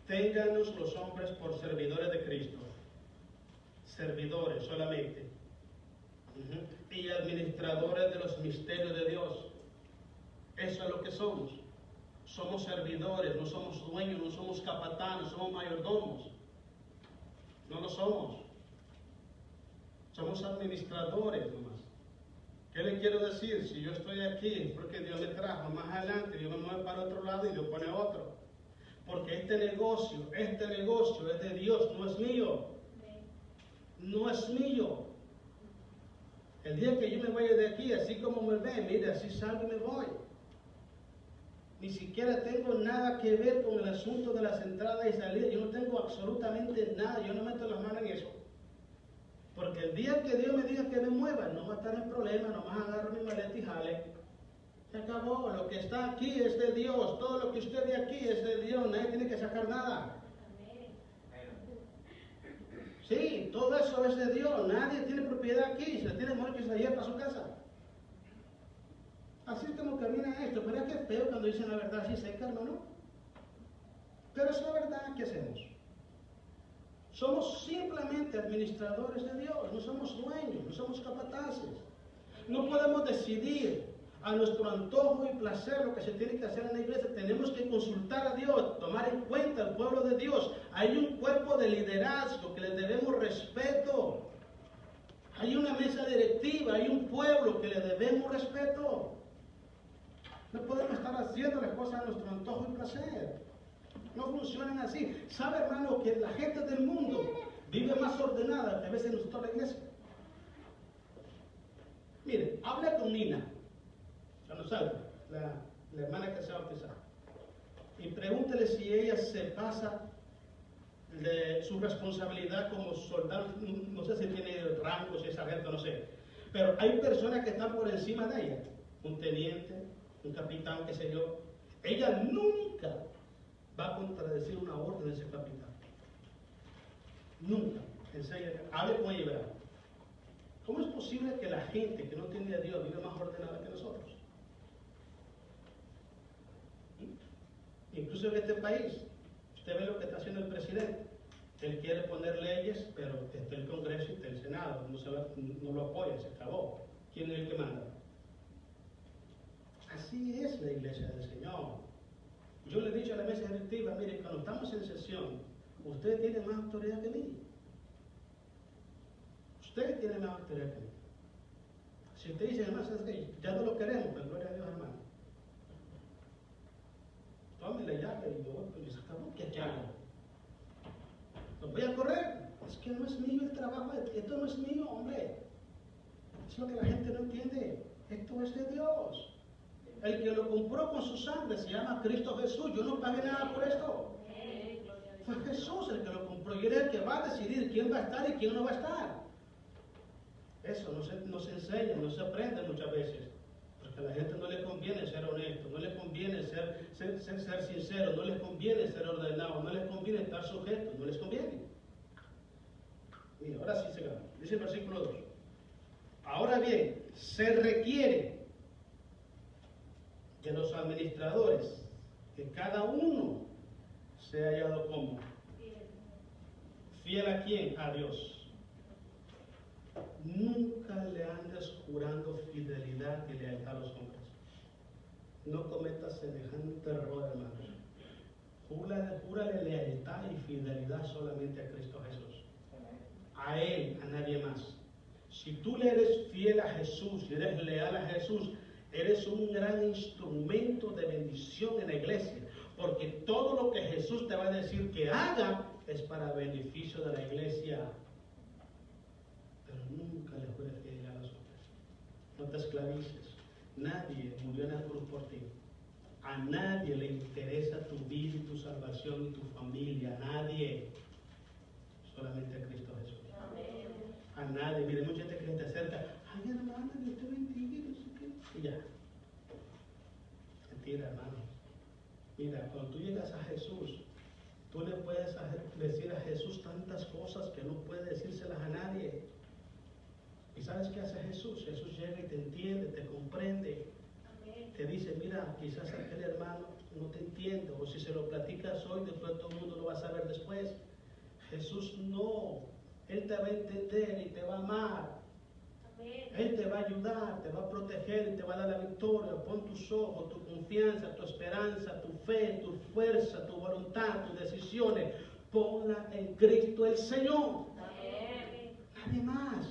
ténganos los hombres por servidores de Cristo. Servidores solamente. Y administradores de los misterios de Dios. Eso es lo que somos. somos servidores, no somos dueños, no somos capatanes, somos mayordomos. No lo somos. Somos administradores nomás. ¿Qué le quiero decir? Si yo estoy aquí es porque Dios me trajo. Más adelante Dios me mueve para otro lado y Dios pone otro. Porque este negocio es de Dios, no es mío. No es mío. El día que yo me vaya de aquí, así como me ve, mire, así salgo y me voy. Ni siquiera tengo nada que ver con el asunto de las entradas y salidas. Yo no tengo absolutamente nada. Yo no meto las manos en eso. Porque el día que Dios me diga que me mueva, no va a estar en problema. Nomás agarro mi maleta y jale. Se acabó. Lo que está aquí es de Dios. Todo lo que usted ve aquí es de Dios. Nadie tiene que sacar nada. Sí, todo eso es de Dios. Nadie tiene propiedad aquí. Si la tiene, mejor que se la lleve para su casa. Así es como camina esto. Pero es que es feo cuando dicen la verdad así seca, hermano. Pero es la verdad. ¿Qué hacemos? Somos simplemente administradores de Dios. No somos dueños, no somos capataces. No podemos decidir a nuestro antojo y placer lo que se tiene que hacer en la iglesia. Tenemos que consultar a Dios, tomar en cuenta al pueblo de Dios. Hay un cuerpo de liderazgo que les debemos respeto. Hay una mesa directiva, hay un pueblo que le debemos respeto. No podemos estar haciendo las cosas a nuestro antojo y placer. No funcionan así. ¿Sabe, hermano, que la gente del mundo vive más ordenada que a veces nosotros la iglesia? Mire, habla con Nina, la hermana que se ha bautizado, y pregúntele si ella se pasa de su responsabilidad como soldado. No sé si tiene rango, si es sargento, no sé. Pero hay personas que están por encima de ella. Un teniente, un capitán, qué sé yo. Ella nunca va a contradecir una orden de ese capitán. Nunca. Enseña, hable con ella y verá. ¿Cómo es posible que la gente que no tiene a Dios vive más ordenada que nosotros? Incluso en este país, usted ve lo que está haciendo el presidente. Él quiere poner leyes, pero está el Congreso y está el Senado. No lo apoya, se acabó. ¿Quién es el que manda? Así es la iglesia del Señor. Yo le he dicho a la mesa directiva, mire, cuando estamos en sesión, usted tiene más autoridad que mí. Usted tiene más autoridad que mí. Si usted dice, hermano, ya no lo queremos, pues gloria a Dios, hermano. Tome la llave y yo se acabó, ¿qué hago? ¿Los voy a correr? Es que no es mío el trabajo, esto no es mío, hombre. Es lo que la gente no entiende. Esto es de Dios. El que lo compró con su sangre se llama Cristo Jesús. Yo no pagué nada por esto. Fue Jesús el que lo compró y él es el que va a decidir quién va a estar y quién no va a estar. Eso no se enseña, no se aprende muchas veces. Porque a la gente no le conviene ser honesto, no le conviene ser sincero, no les conviene ser ordenado, no les conviene estar sujetos, no les conviene. Mira, ahora sí se gana. Dice el versículo 2. Ahora bien, se requiere de los administradores que cada uno sea hallado como fiel. ¿A quién? A Dios. Nunca le andes jurando fidelidad y lealtad a los hombres. No cometas semejante error, hermano. Júrale lealtad y fidelidad solamente a Cristo Jesús. A Él, a nadie más. Si tú le eres fiel a Jesús, si eres leal a Jesús, eres un gran instrumento de bendición en la iglesia. Porque todo lo que Jesús te va a decir que haga es para beneficio de la iglesia. Pero nunca le jures fidelidad a los hombres. No te esclavices. Nadie murió en la cruz por ti. A nadie le interesa tu vida y tu salvación y tu familia. A nadie. Solamente a Cristo Jesús. Amén. A nadie. Mire, mucha gente que te acerca. Ay, hermana, Dios te bendiga. No sé qué. Y ya. Mentira, hermano. Mira, cuando tú llegas a Jesús, tú le puedes decir a Jesús tantas cosas que no puedes decírselas a nadie. ¿Y sabes qué hace Jesús? Jesús llega y te entiende, te comprende. Amén. Te dice, mira, quizás aquel hermano no te entiende, o si se lo platicas hoy, después todo el mundo lo va a saber después. Jesús no, Él te va a entender y te va a amar. Él te va a ayudar, te va a proteger y te va a dar la victoria. Pon tus ojos, tu confianza, tu esperanza, tu fe, tu fuerza, tu voluntad, tus decisiones. Ponla en Cristo el Señor. Nadie más.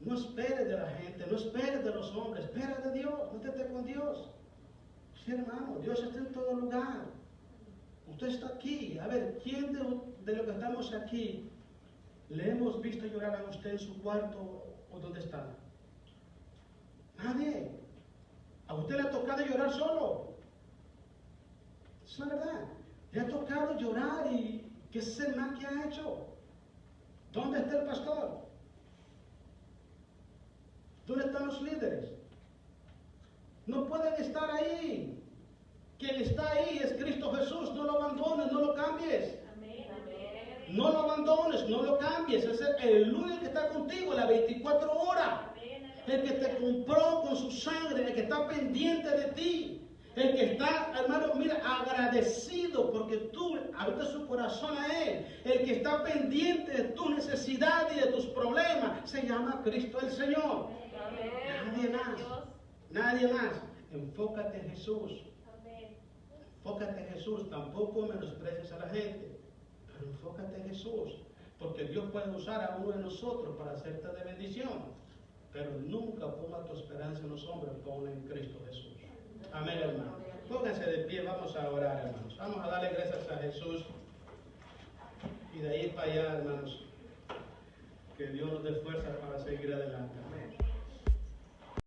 No esperes de la gente, no esperes de los hombres, espera de Dios, métete con Dios. Sí, hermano, Dios está en todo lugar. Usted está aquí. A ver, ¿quién de los que estamos aquí le hemos visto llorar a usted en su cuarto o dónde está? Nadie. A usted le ha tocado llorar solo. Es la verdad. Le ha tocado llorar y ¿qué es el mal que ha hecho? ¿Dónde está el pastor? ¿Dónde están los líderes? No pueden estar ahí. Quien está ahí es Cristo Jesús. No lo abandones, no lo cambies. No lo abandones, no lo cambies. Es el único que está contigo las 24 horas. El que te compró con su sangre, el que está pendiente de ti. El que está, hermano, mira, agradecido porque tú abriste su corazón a Él. El que está pendiente de tu necesidad y de tus problemas se llama Cristo el Señor. Nadie más. Nadie más. Enfócate en Jesús. Enfócate en Jesús. Tampoco menosprecies a la gente. Pero enfócate en Jesús. Porque Dios puede usar a uno de nosotros para hacerte de bendición. Pero nunca ponga tu esperanza en los hombres, ponla en Cristo Jesús. Amén, hermano. Pónganse de pie, vamos a orar, hermanos. Vamos a darle gracias a Jesús. Y de ahí para allá, hermanos, que Dios nos dé fuerza para seguir adelante. Amén.